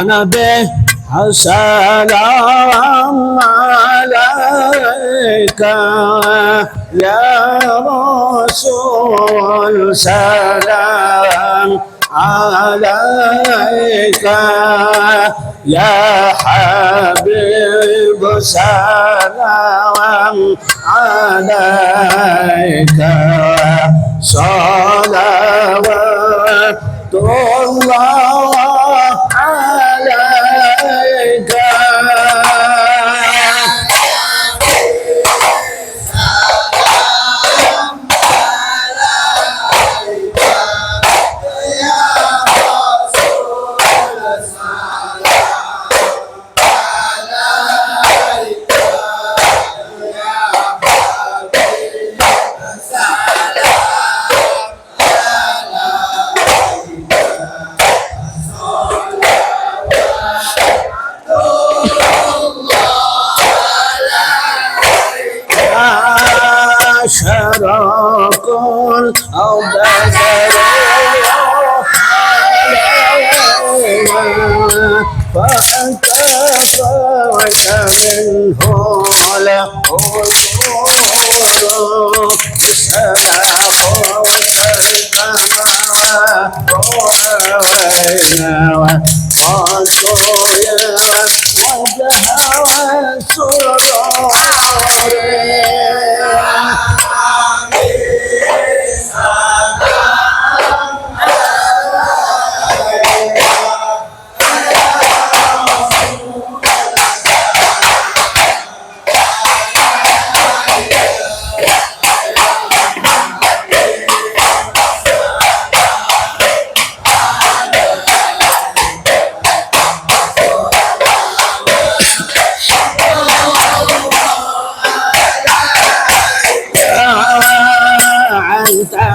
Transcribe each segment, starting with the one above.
نبي السلام عليك يا رسول سلام عليك يا حبيب سلام عليك صلوات الله عليك شرق أو بدر فأنتفعت منه الحدود سلامك الكما وقالوا يا وجه والسرور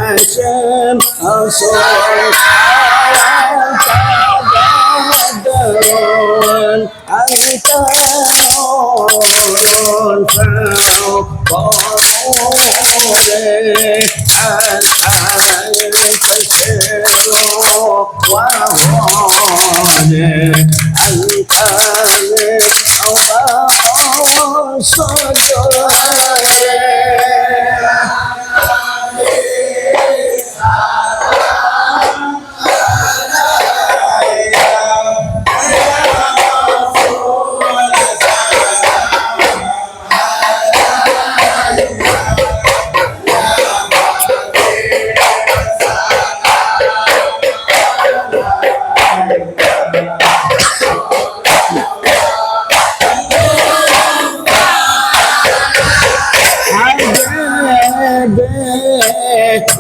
عشان أصوص تبدلون أنت نور فوق قولي الحي تسير وهوني أنت من أوضاع صدري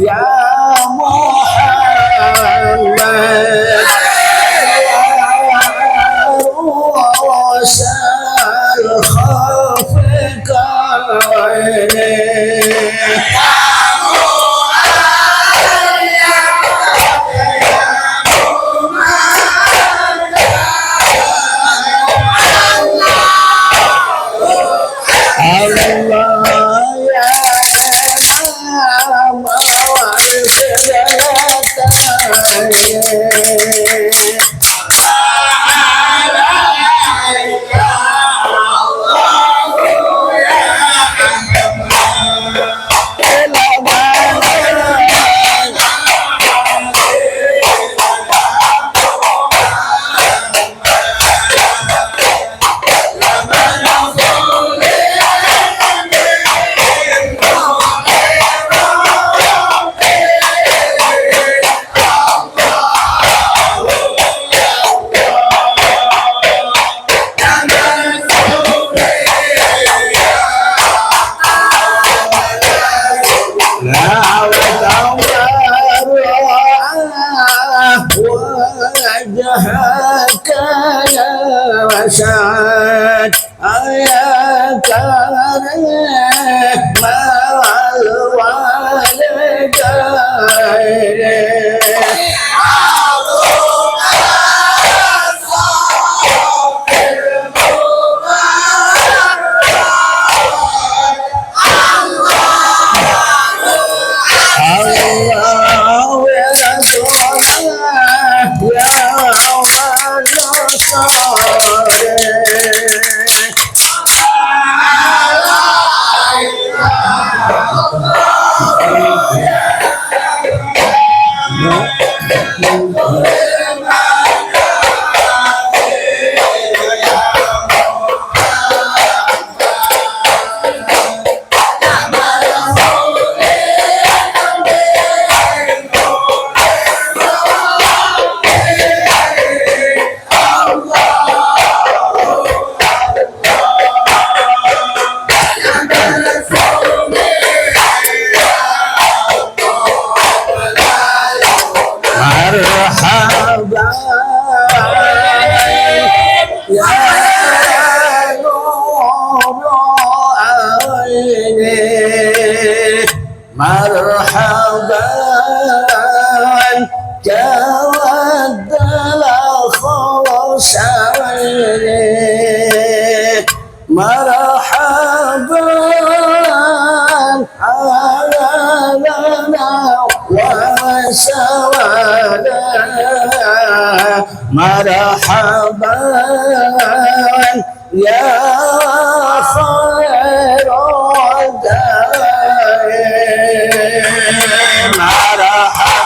يا محمد رؤوس الخفق مرحبا يا خير داعي مرحبا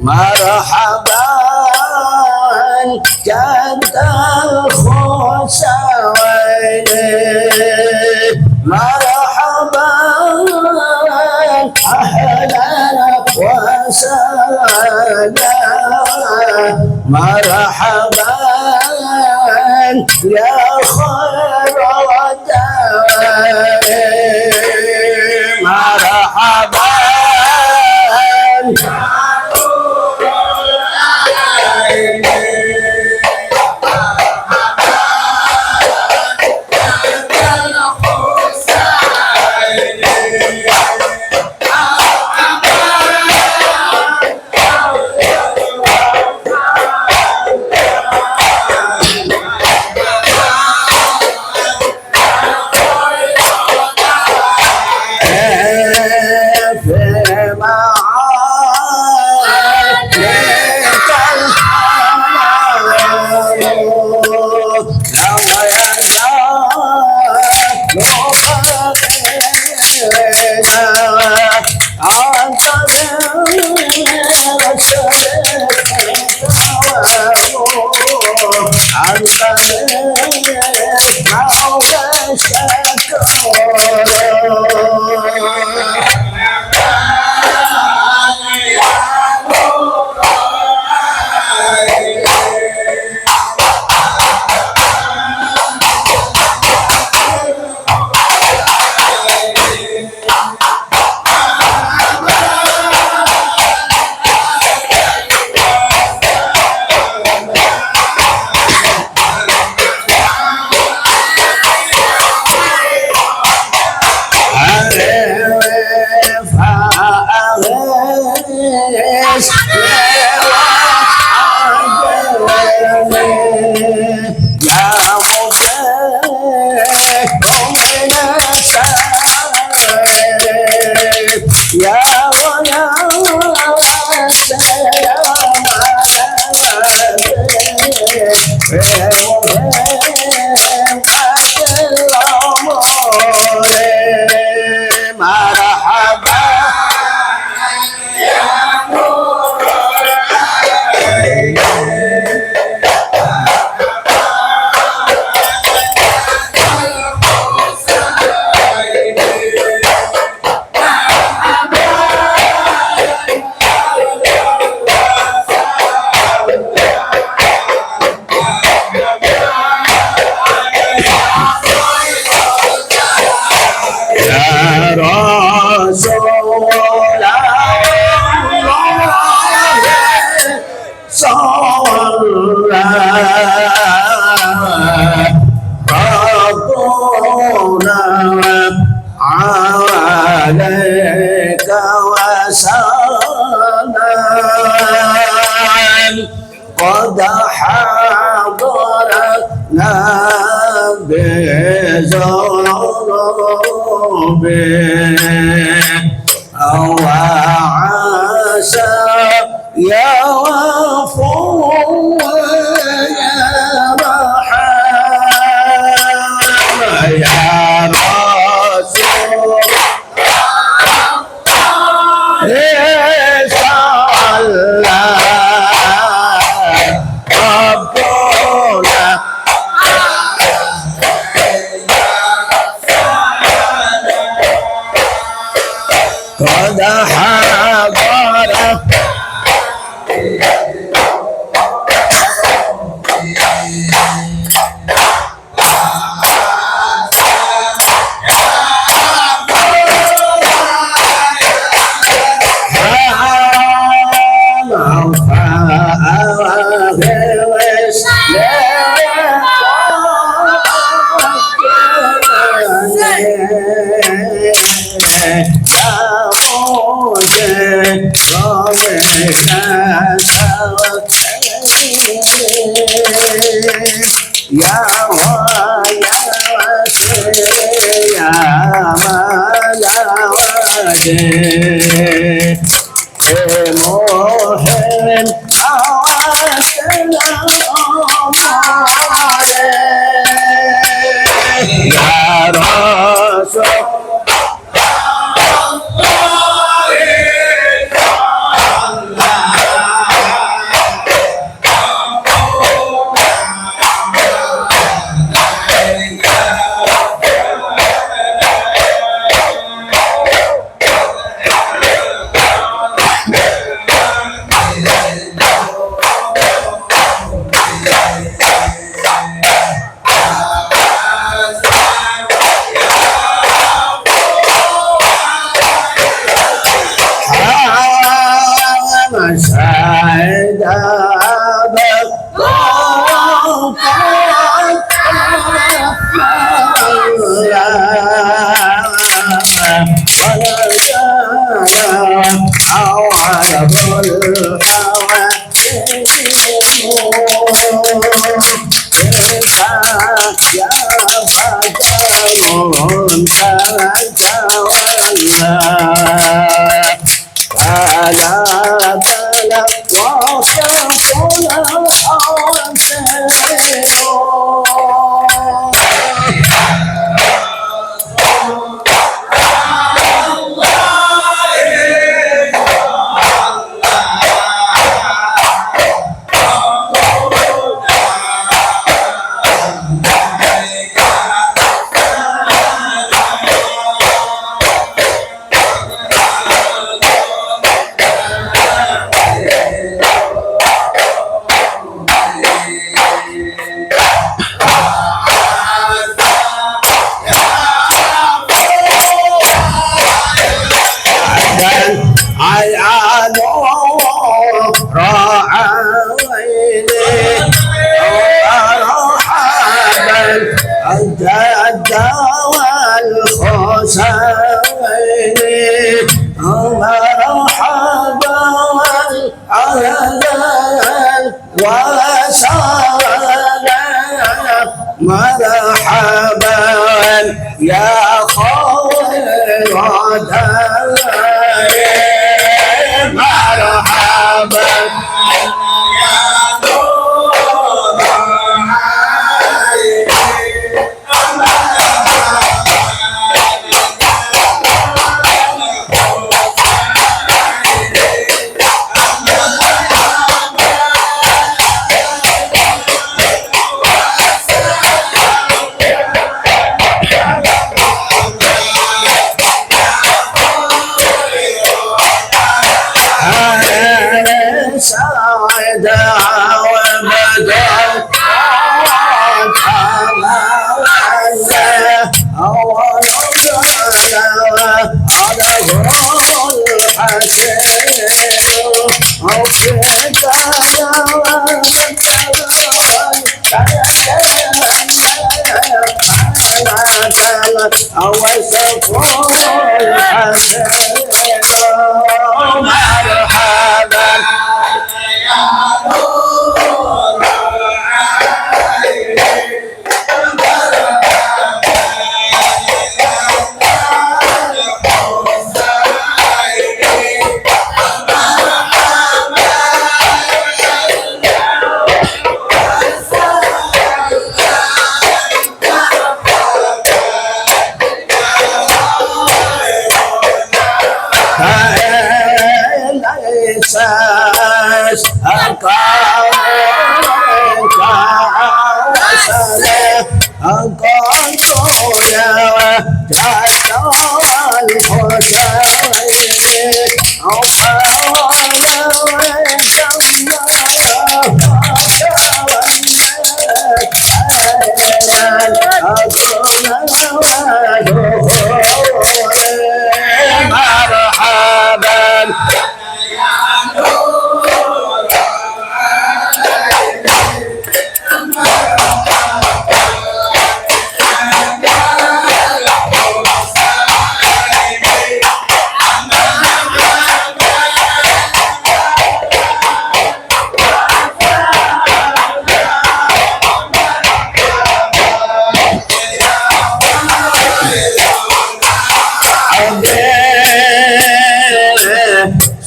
مرحبا جد الخسوين مرحبا أهلا وسهلا مرحبا يا خير وداعي مرحبا عليك وسلام قد حضرنا بذنوبه وعسى يا غفور يا رحمن يا رسول صلى ربنا قد حضر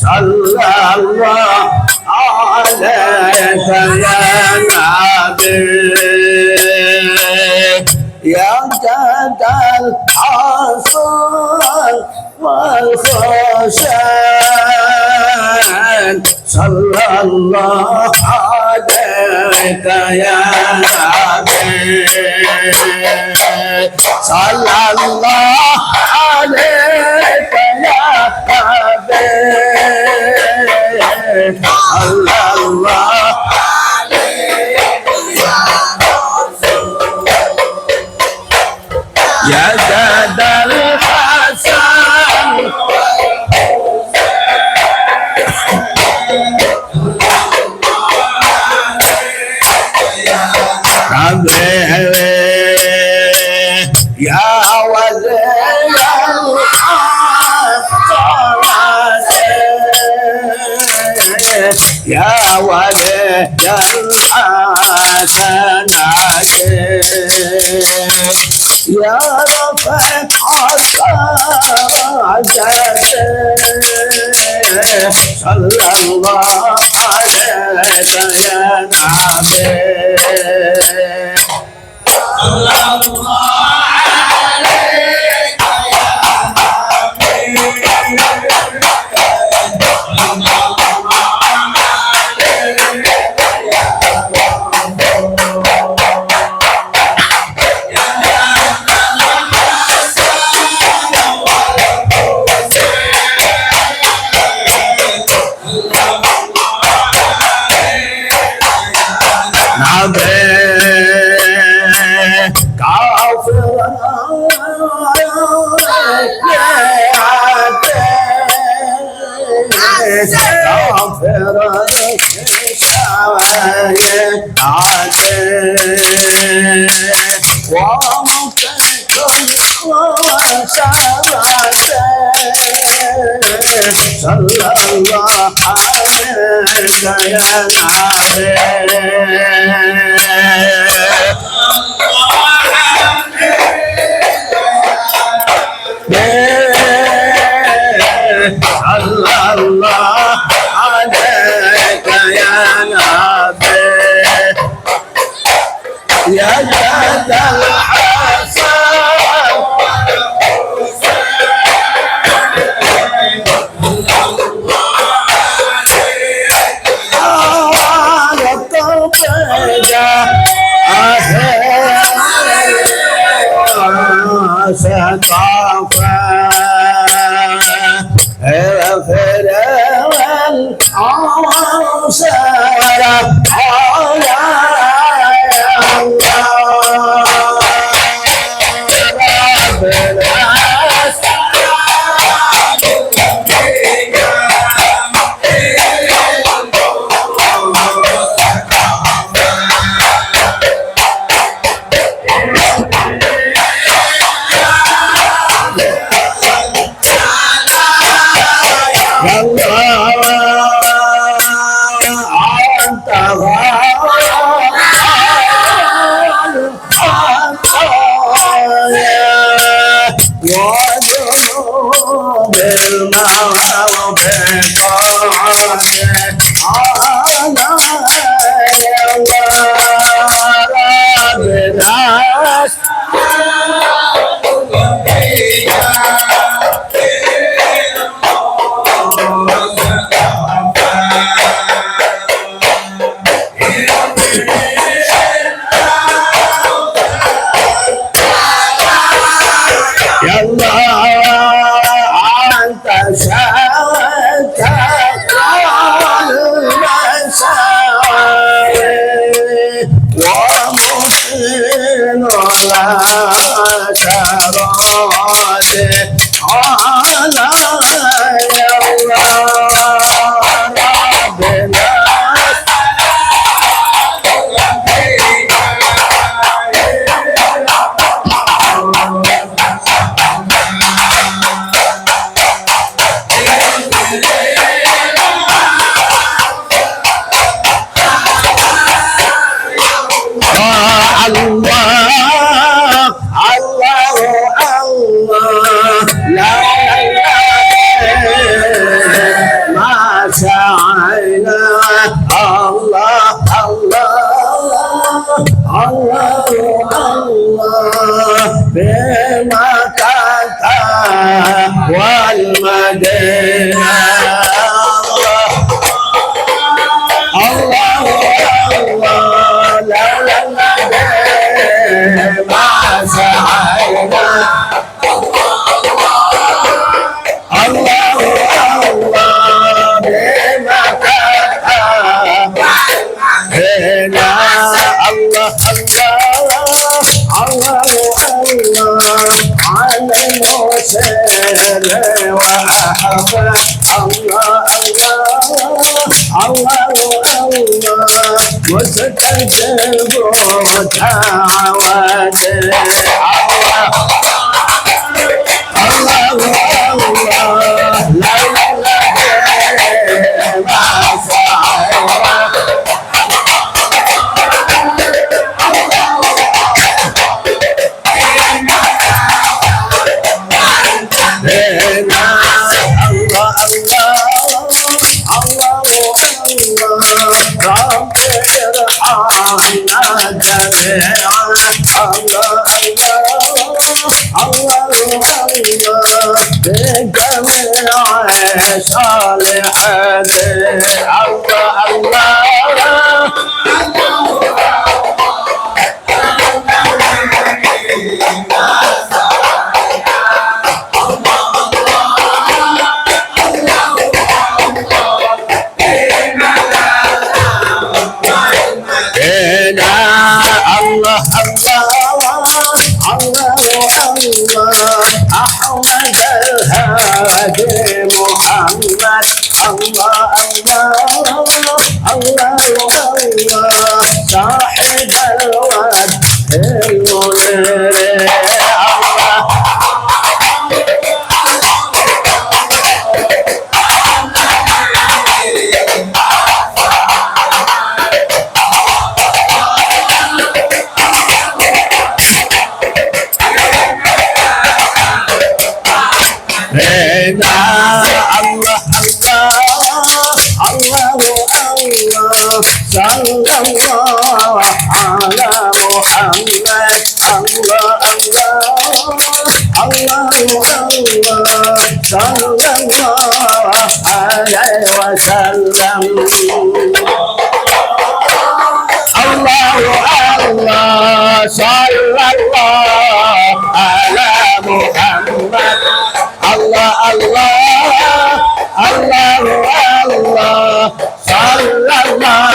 صلى الله عليك يا نبي يا جد الحصن والخشن صلى الله عليك يا نبي صلى الله عليك يا نبي صلى الله يا جد الحسن يا ولي يا ولي الحسنات يا رفيق السعادة صلى الله عليك يا نبي صلى الله عليك يا صلى الله عليك يا نبي صلى الله عليك يا نبي يا جد الحسن ثقافة اغفر والعصر على الله الله الله لا والمدينة الله الله لولا المدينة ما سعينا الله الله بمكة هنا الله الله الله على المسير وأحبه الله الله الله مستجب دعواته الله الله لا إله ما صايره أحمد الهادي محمد الله الله الله صاحب الوجه المنير صلى الله على محمد الله الله صلى الله عليه وسلم الله صلى الله على محمد الله صلى الله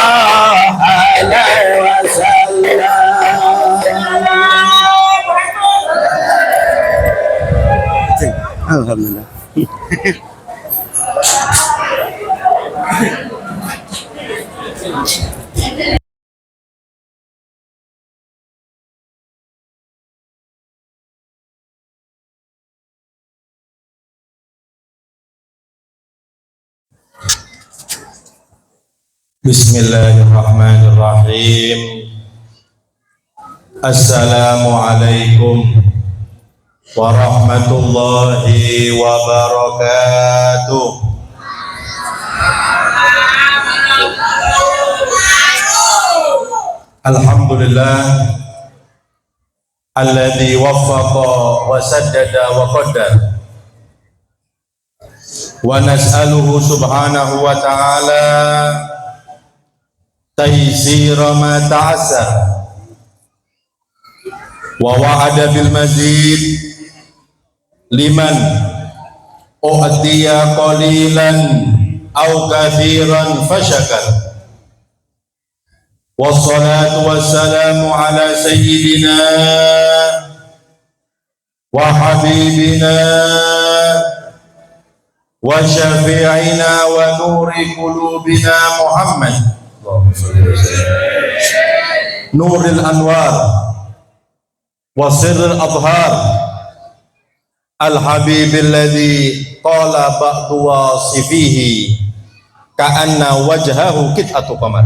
عليه وسلم alhamdulillah. Bismillahirrahmanirrahim. Assalamualaikum warahmatullahi wabarakatuh. Alhamdulillah alladzi waffaqa wa saddada wa qaddara. Wa nas'aluhu subhanahu wa ta'ala taysira ma ta'assar wa wa'ada bil mazid liman u'tiya qalilan aw kathiran fashakar. Wassalatu wassalamu ala sayyidina wa habibina wa syafi'ina wa nuri qulubina Muhammad Nuril Anwar wa Sirril Adhar Al-Habibil ladzi qala ba'du wasifihi ka'anna wajhahu qit'atu qamar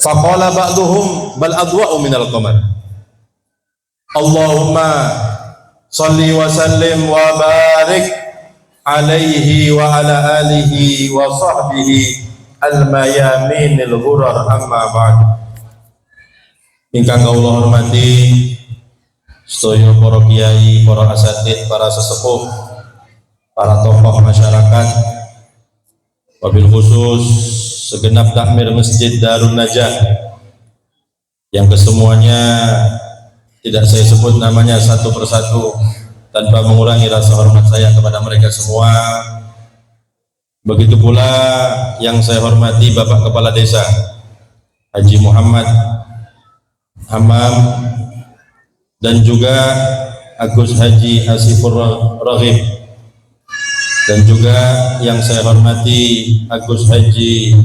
faqala ba'duhum bal adwa'u minal qamar. Allahumma salli wa sallim wa barik alaihi wa ala alihi wa sahbihi al-mayaminil ghurar amma ba'd. Ingkang kawula hormati sedaya para kiai, para asatidz, para sesepuh, para tokoh masyarakat, wabil khusus segenap takmir Masjid Darun Najah yang kesemuanya tidak saya sebut namanya satu persatu tanpa mengurangi rasa hormat saya kepada mereka semua. Begitu pula yang saya hormati Bapak Kepala Desa Haji Muhammad Hamam dan juga Agus Haji Asifur Raghib, dan juga yang saya hormati Agus Haji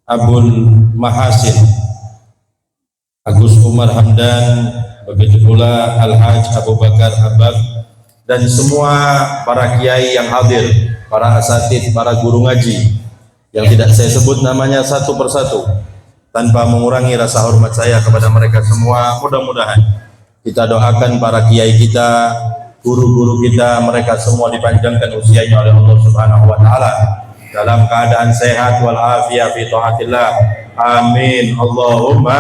Abul Mahasin, Agus Umar Hamdan, begitu pula Al-Haj Abu Bakar Abab, dan semua para kiai yang hadir, para asatidz, para guru ngaji yang tidak saya sebut namanya satu persatu tanpa mengurangi rasa hormat saya kepada mereka semua. Mudah-mudahan kita doakan para kiai kita, guru-guru kita, mereka semua dipanjangkan usianya oleh Allah Subhanahu wa taala dalam keadaan sehat wal afiyah fi taatillah. Amin. Allahumma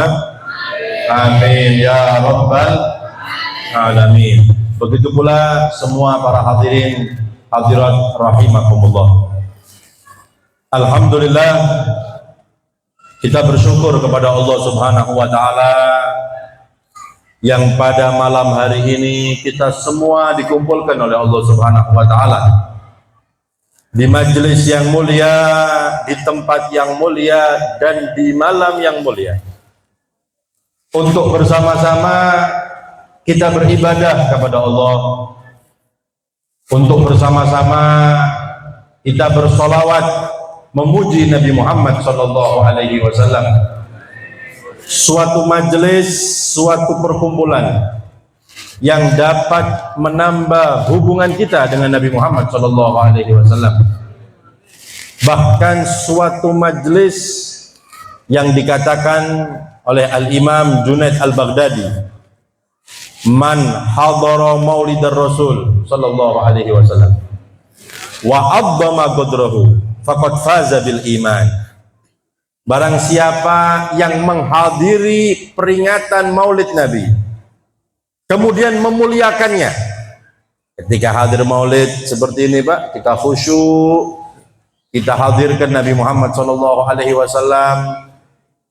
amin ya rabbal alamin. Begitu pula semua para hadirin hadirat rahimakumullah. Alhamdulillah, kita bersyukur kepada Allah Subhanahu wa taala yang pada malam hari ini kita semua dikumpulkan oleh Allah Subhanahu wa taala di majelis yang mulia, di tempat yang mulia, dan di malam yang mulia untuk bersama-sama kita beribadah kepada Allah, untuk bersama-sama kita bersolawat memuji Nabi Muhammad sallallahu alaihi wasallam. Suatu majelis, suatu perkumpulan yang dapat menambah hubungan kita dengan Nabi Muhammad sallallahu alaihi wasallam. Bahkan suatu majelis yang dikatakan oleh Al-Imam Junaid Al-Baghdadi, man hadara maulidar Rasul sallallahu alaihi wasallam wa addama qadrahu faqad faza bil iman. Barang siapa yang menghadiri peringatan maulid Nabi kemudian memuliakannya, ketika hadir maulid seperti ini Pak, kita khusyuk, kita hadirkan Nabi Muhammad sallallahu alaihi wasallam,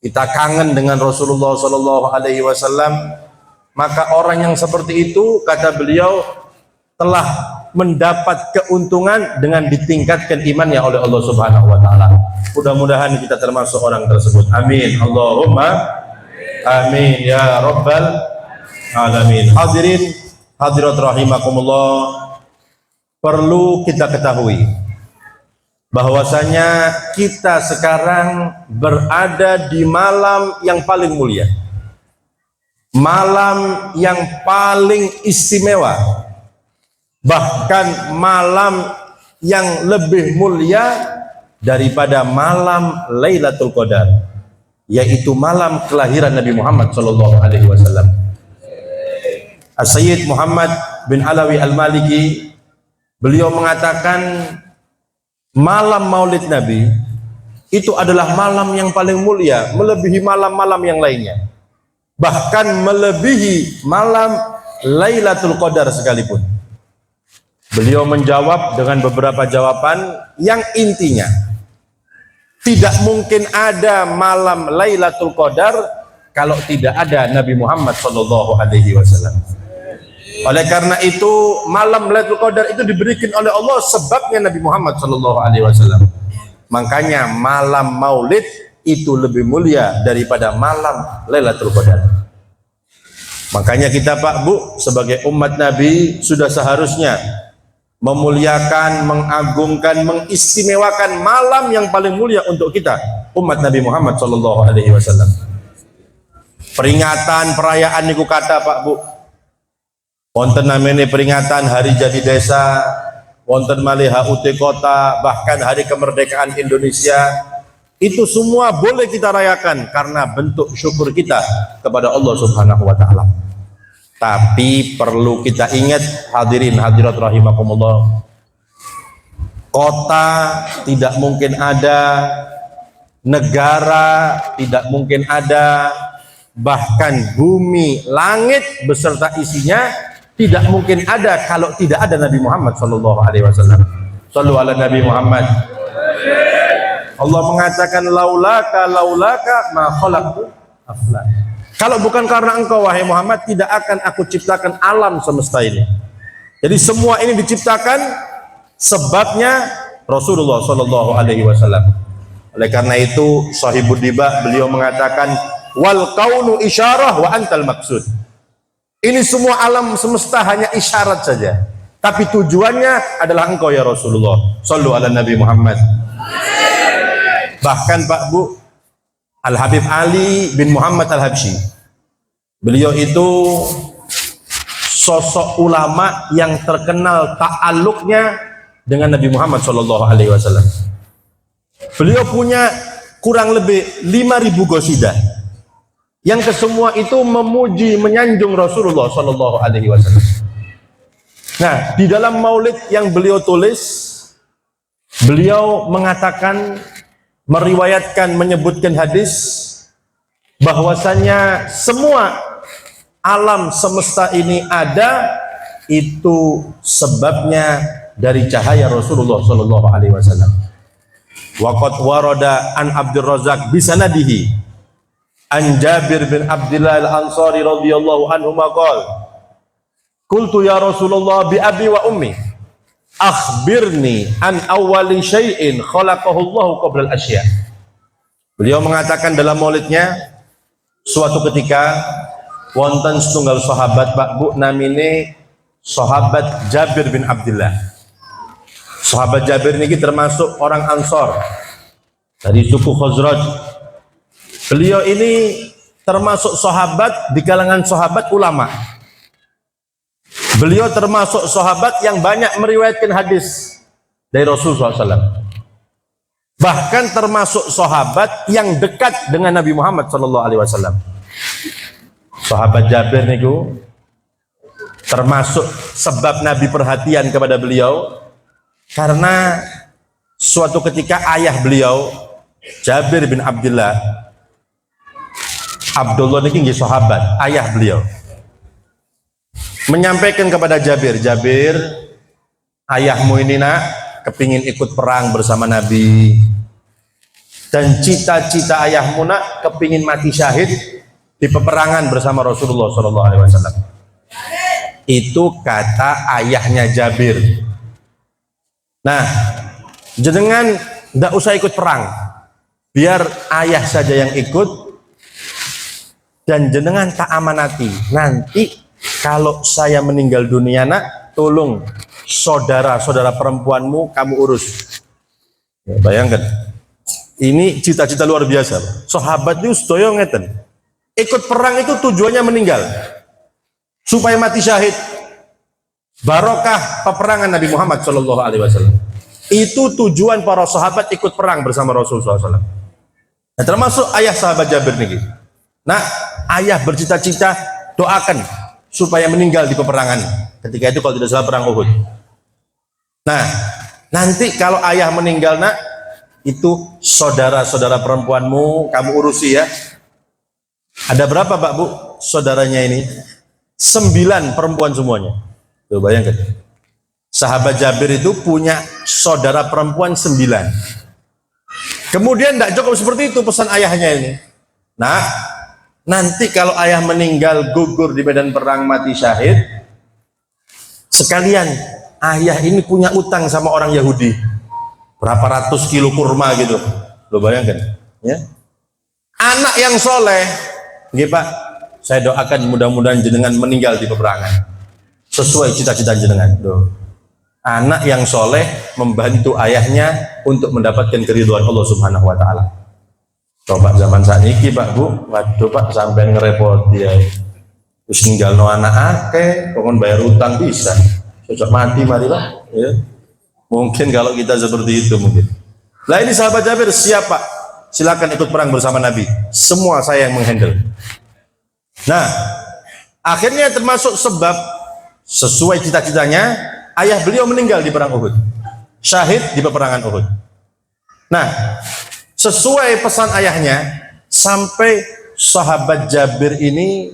kita kangen dengan Rasulullah sallallahu alaihi wasallam, maka orang yang seperti itu, kata beliau, telah mendapat keuntungan dengan ditingkatkan imannya oleh Allah Subhanahu wa taala. Mudah-mudahan kita termasuk orang tersebut. Amin. Allahumma amin ya rabbal alamin. Hadirin hadirat rahimakumullah, perlu kita ketahui bahwasanya kita sekarang berada di malam yang paling mulia, malam yang paling istimewa, bahkan malam yang lebih mulia daripada malam Lailatul Qadar, yaitu malam kelahiran Nabi Muhammad sallallahu alaihi wasallam. As-Sayyid Muhammad bin Alawi Al-Maliki, beliau mengatakan malam Maulid Nabi itu adalah malam yang paling mulia, melebihi malam-malam yang lainnya, bahkan melebihi malam Lailatul Qadar sekalipun. Beliau menjawab dengan beberapa jawaban yang intinya, tidak mungkin ada malam Lailatul Qadar kalau tidak ada Nabi Muhammad sallallahu alaihi wasallam. Oleh karena itu, malam Lailatul Qadar itu diberikan oleh Allah sebabnya Nabi Muhammad sallallahu alaihi wasallam. Makanya malam Maulid itu lebih mulia daripada malam Lailatul Qadar. Makanya kita Pak Bu, sebagai umat Nabi sudah seharusnya memuliakan, mengagungkan, mengistimewakan malam yang paling mulia untuk kita, umat Nabi Muhammad sallallahu alaihi wasallam. Peringatan perayaan niku kata Pak Bu, wonten namanya peringatan hari jadi desa, wonten malih HUT kota, bahkan hari kemerdekaan Indonesia, itu semua boleh kita rayakan karena bentuk syukur kita kepada Allah Subhanahu wa taala. Tapi perlu kita ingat, hadirin hadirat rahimakumullah, kota tidak mungkin ada, negara tidak mungkin ada, bahkan bumi, langit beserta isinya tidak mungkin ada kalau tidak ada Nabi Muhammad sallallahu alaihi wasallam. Shallu ala Nabi Muhammad. Allah mengatakan laulaka ma khalaqtu aflak. Kalau bukan karena engkau wahai Muhammad, tidak akan aku ciptakan alam semesta ini. Jadi semua ini diciptakan sebabnya Rasulullah sallallahu alaihi wasallam. Oleh karena itu Shahibud Diba beliau mengatakan wal kaunu isyarah wa antal maksud. Ini semua alam semesta hanya isyarat saja, tapi tujuannya adalah engkau ya Rasulullah. Shallu ala Nabi Muhammad. Bahkan Pak Bu, Al-Habib Ali bin Muhammad Al-Habsyi, beliau itu sosok ulama yang terkenal ta'alluqnya dengan Nabi Muhammad sallallahu alaihi wasallam. Beliau punya kurang lebih 5.000 qasidah yang kesemua itu memuji menyanjung Rasulullah sallallahu alaihi wasallam. Nah, di dalam maulid yang beliau tulis, beliau mengatakan, meriwayatkan, menyebutkan hadis bahwasanya semua alam semesta ini ada itu sebabnya dari cahaya Rasulullah sallallahu alaihi wasallam. Waqad warada an Abdul Razak bisanadihi an Jabir bin Abdullah Al-Ansari radhiyallahu anhu maqal qultu ya Rasulullah bi abi wa ummi akhbirni an awwali syai'in khalaqahu Allah qabla al-asya. Beliau mengatakan dalam maulidnya, suatu ketika wonten setunggal sahabat Pak Bu namine sahabat Jabir bin Abdullah. Sahabat Jabir ini termasuk orang Ansor dari suku Khazraj. Beliau ini termasuk sahabat di kalangan sahabat ulama. Beliau termasuk sahabat yang banyak meriwayatkan hadis dari Rasulullah SAW. Bahkan termasuk sahabat yang dekat dengan Nabi Muhammad SAW. Sahabat Jabir niku termasuk sebab Nabi perhatian kepada beliau karena suatu ketika ayah beliau Jabir bin Abdullah niki nggih sahabat, ayah beliau menyampaikan kepada Jabir, Jabir, ayahmu ini nak kepingin ikut perang bersama Nabi, dan cita-cita ayahmu nak kepingin mati syahid di peperangan bersama Rasulullah SAW. Itu kata ayahnya Jabir. Nah, jenengan tidak usah ikut perang, biar ayah saja yang ikut, dan jenengan tak amanati. Nanti kalau saya meninggal dunia nak, tolong saudara-saudara perempuanmu kamu urus. Ya, bayangkan, ini cita-cita luar biasa. Sahabat itu sedaya ngeten. Ikut perang itu tujuannya meninggal, supaya mati syahid. Barokah peperangan Nabi Muhammad SAW. Itu tujuan para sahabat ikut perang bersama Rasulullah SAW. Nah, termasuk ayah sahabat Jabir nih. Nah, ayah bercita-cita doakan supaya meninggal di peperangan. Ketika itu kalau tidak salah perang Uhud. Nah, nanti kalau ayah meninggal nak, itu saudara-saudara perempuanmu kamu urusi ya. Ada berapa Pak Bu saudaranya ini? 9 perempuan semuanya. Tuh bayangkan, sahabat Jabir itu punya saudara perempuan 9. Kemudian tidak cukup seperti itu pesan ayahnya ini. Nah, nanti kalau ayah meninggal gugur di medan perang mati syahid, sekalian ayah ini punya utang sama orang Yahudi berapa ratus kilo kurma gitu. Lo bayangkan ya, anak yang soleh nggih Pak, saya doakan mudah-mudahan jenengan meninggal di peperangan sesuai cita-cita jenengan. Tuh. Anak yang soleh membantu ayahnya untuk mendapatkan keridhaan Allah Subhanahu wa taala. Coba zaman saat ini Pak Bu, waduh Pak sampai ngerepoti ya. Terus ninggalno anak akeh, pengen bayar utang bisa. Cocok mati marilah ya. Mungkin kalau kita seperti itu mungkin. Lah ini sahabat Jabir, siap Pak, silakan ikut perang bersama Nabi. Semua saya yang menghandle. Nah, akhirnya termasuk sebab sesuai cita-citanya, ayah beliau meninggal di perang Uhud, syahid di peperangan Uhud. Nah, sesuai pesan ayahnya, sampai sahabat Jabir ini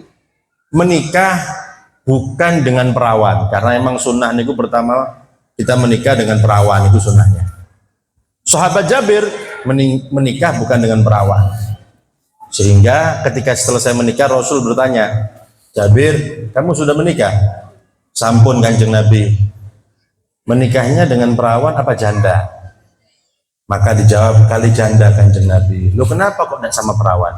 menikah bukan dengan perawan, karena emang sunnah niku pertama kita menikah dengan perawan, itu sunnahnya. Sahabat Jabir menikah bukan dengan perawan, sehingga ketika selesai menikah Rasul bertanya, Jabir, kamu sudah menikah? Sampun Kanjeng Nabi. Menikahnya dengan perawan apa janda? Maka dijawab, kali janda Kanjeng Nabi. Loh kenapa kok tidak sama perawan?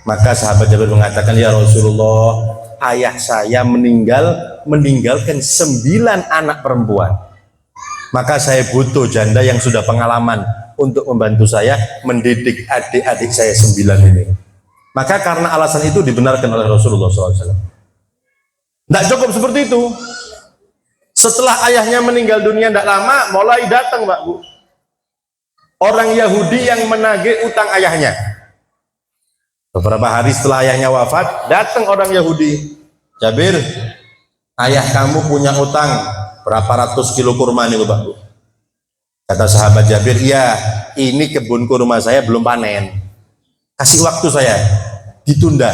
Maka sahabat Jabir mengatakan, ya Rasulullah, ayah saya meninggalkan 9 anak perempuan. Maka saya butuh janda yang sudah pengalaman untuk membantu saya mendidik adik-adik saya 9 ini. Maka karena alasan itu dibenarkan oleh Rasulullah SAW. Tidak cukup seperti itu. Setelah ayahnya meninggal dunia tidak lama, mulai datang Pak Bu, orang Yahudi yang menagih utang ayahnya. Beberapa hari setelah ayahnya wafat, datang orang Yahudi. Jabir, ayah kamu punya utang berapa ratus kilo kurma nih Pak Bu. Kata sahabat Jabir, iya, ini kebun kurma saya belum panen. Kasih waktu saya, ditunda.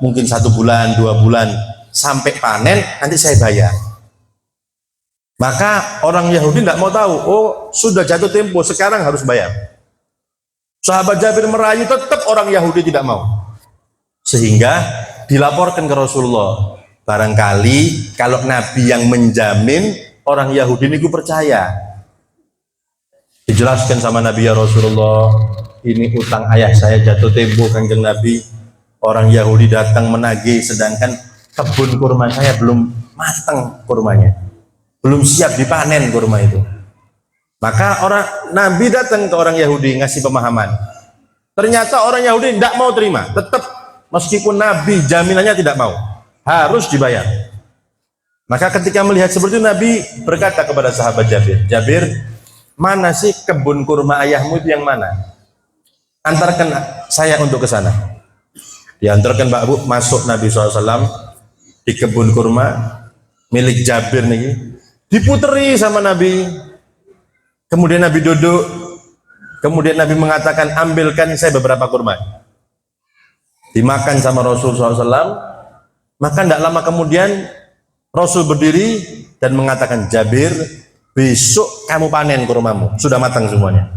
Mungkin 1 bulan, 2 bulan, sampai panen, nanti saya bayar. Maka orang Yahudi tidak mau tahu, oh sudah jatuh tempo, sekarang harus bayar. Sahabat Jabir merayu, tetap orang Yahudi tidak mau. Sehingga dilaporkan ke Rasulullah, barangkali kalau Nabi yang menjamin, orang Yahudi ini percaya. Dijelaskan sama Nabi, ya Rasulullah, ini utang ayah saya jatuh tempo Kanjeng Nabi. Orang Yahudi datang menagih, sedangkan kebun kurma saya belum matang kurmanya, belum siap dipanen kurma itu. Maka orang Nabi datang ke orang Yahudi ngasih pemahaman. Ternyata orang Yahudi tidak mau terima, tetap meskipun Nabi jaminannya tidak mau, harus dibayar. Maka ketika melihat seperti itu, Nabi berkata kepada sahabat Jabir, Jabir, mana sih kebun kurma ayahmu itu yang mana? Antarkan saya untuk ke sana. Diantarkan Pak Bu, masuk Nabi SAW di kebun kurma milik Jabir nih, diputeri sama Nabi. Kemudian Nabi duduk, kemudian Nabi mengatakan, ambilkan saya beberapa kurma. Dimakan sama Rasul SAW. Maka tidak lama kemudian Rasul berdiri dan mengatakan, Jabir, besok kamu panen kurmamu, sudah matang semuanya.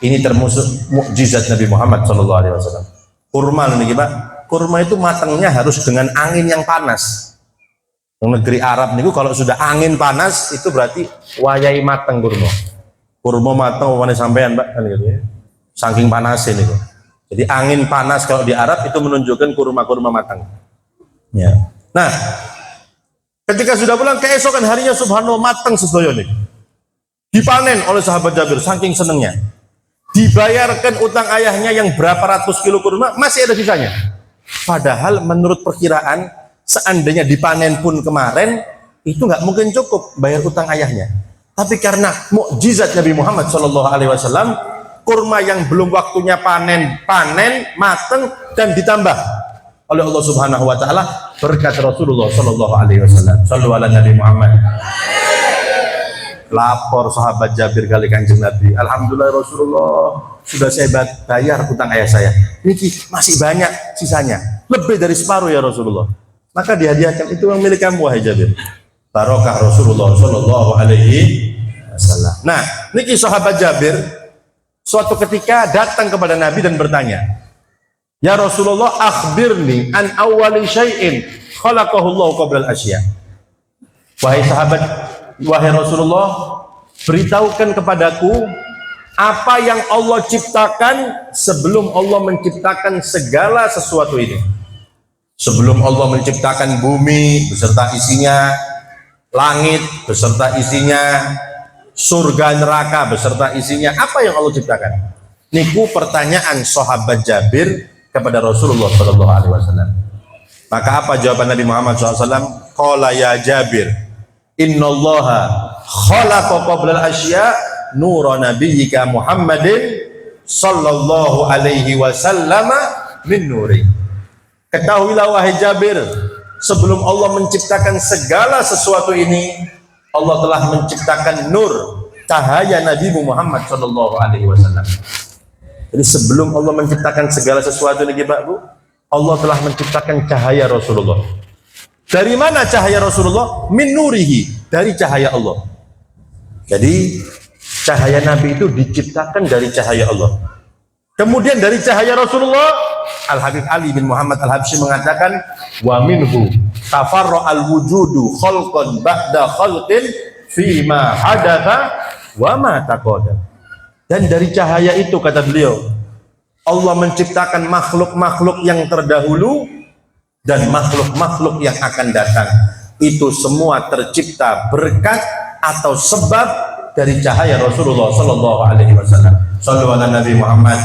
Ini termasuk mukjizat Nabi Muhammad SAW. Kurma nih Pak, kurma itu matangnya harus dengan angin yang panas. Negeri Arab niku kalau sudah angin panas itu berarti wayai matang kurma. Kurma matang mana sampean Pak kan gitu ya. Saking panasnya niku. Jadi angin panas kalau di Arab itu menunjukkan kurma-kurma matang. Ya. Nah, ketika sudah pulang keesokan harinya subhanallah matang sesuai nih. Dipanen oleh sahabat Jabir saking senengnya. Dibayarkan utang ayahnya yang berapa ratus kilo kurma, masih ada sisanya. Padahal menurut perkiraan seandainya dipanen pun kemarin itu nggak mungkin cukup bayar utang ayahnya. Tapi karena mukjizat Nabi Muhammad SAW, kurma yang belum waktunya panen matang dan ditambah oleh Allah Subhanahu Wa Taala berkat Rasulullah SAW. Sallu ala Nabi Muhammad. Lapor sahabat Jabir kali Kanjeng Nabi, alhamdulillah Rasulullah, sudah saya bayar utang ayah saya. Ini masih banyak sisanya, lebih dari separuh ya Rasulullah. Maka dihadiahkan, itu yang milik kamu wahai Jabir. Barokah Rasulullah Shallallahu Alaihi Wasallam. Nah, niki sahabat Jabir suatu ketika datang kepada Nabi dan bertanya, ya Rasulullah, akhbirni an awwali syai'in khalaqahu Allah qabla al-asya. Wahai Rasulullah, beritahukan kepadaku apa yang Allah ciptakan sebelum Allah menciptakan segala sesuatu ini. Sebelum Allah menciptakan bumi beserta isinya, langit beserta isinya, surga neraka beserta isinya, apa yang Allah ciptakan? Niku pertanyaan sahabat Jabir kepada Rasulullah SAW. Maka apa jawaban Nabi Muhammad SAW? Qala ya Jabir, innallaha khalaqa qabla al-asya nura nabiyyika Muhammadin sallallahu alaihi wasallam min nuri. Ketahuilah wahai Jabir, sebelum Allah menciptakan segala sesuatu ini, Allah telah menciptakan nur cahaya Nabi Muhammad sallallahu alaihi wasallam. Jadi sebelum Allah menciptakan segala sesuatu ini Pak Bu, Allah telah menciptakan cahaya Rasulullah. Dari mana cahaya Rasulullah? Min nurihi, dari cahaya Allah. Jadi cahaya Nabi itu diciptakan dari cahaya Allah. Kemudian dari cahaya Rasulullah, Al-Habib Ali bin Muhammad Al-Habsyi mengatakan, wa minhu tafarra al-wujudu khalqan ba'da khalqin fima hadatha wa ma taqaddam. Dan dari cahaya itu, kata beliau, Allah menciptakan makhluk-makhluk yang terdahulu dan makhluk-makhluk yang akan datang. Itu semua tercipta berkat atau sebab dari cahaya Rasulullah sallallahu alaihi wasallam. Shallu ala Nabi Muhammad.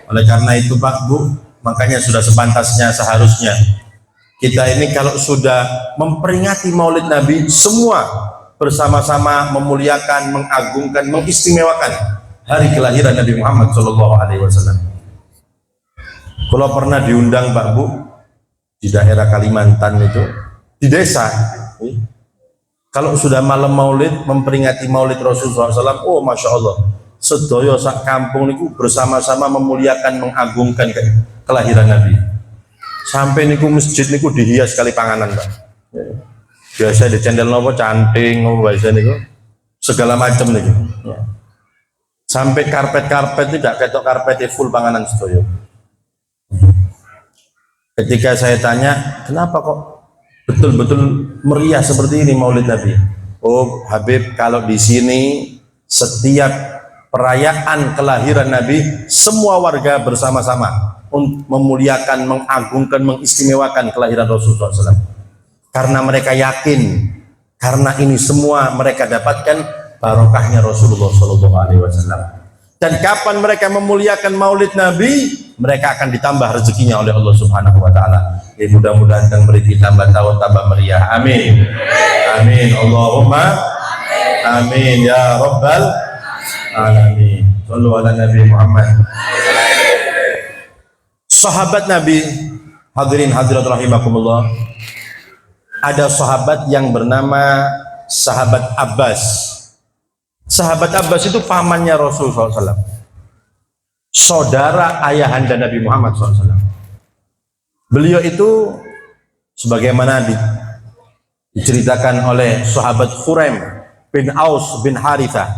Oleh karena itu Pak Bu, makanya sudah sepantasnya seharusnya kita ini kalau sudah memperingati Maulid Nabi, semua bersama-sama memuliakan, mengagungkan, mengistimewakan hari kelahiran Nabi Muhammad sallallahu alaihi wasallam. Kalau pernah diundang Pak Bu di daerah Kalimantan itu, di desa, kalau sudah malam Maulid, memperingati Maulid Rasulullah SAW, oh Masya Allah, sedaya sak kampung niku bersama-sama memuliakan, mengagungkan kelahiran Nabi. Sampai niku masjid niku dihias kali panganan Pak. Biasa di cendel nopo canting, biasa niku segala macam niku. Sampai karpet-karpet tidak ketok karpet full panganan sedaya. Ketika saya tanya, kenapa kok betul-betul meriah seperti ini Maulid Nabi? Oh Habib, kalau di sini setiap perayaan kelahiran Nabi, semua warga bersama-sama memuliakan, mengagungkan, mengistimewakan kelahiran Rasulullah SAW. Karena mereka yakin, karena ini semua mereka dapatkan barokahnya Rasulullah SAW. Dan kapan mereka memuliakan Maulid Nabi, mereka akan ditambah rezekinya oleh Allah Subhanahu wa taala. Mudah-mudahan kang beri tambah tahun tambah meriah. Amin. Amin. Allahumma amin ya rabbal alamin. Shallu ala Nabi Muhammad. Sahabat Nabi, hadirin hadirat rahimakumullah. Ada sahabat yang bernama Sahabat Abbas. Sahabat Abbas itu pamannya Rasulullah SAW, saudara ayahanda Nabi Muhammad SAW. Beliau itu sebagaimana diceritakan oleh sahabat Khuraim bin Aus bin Harithah.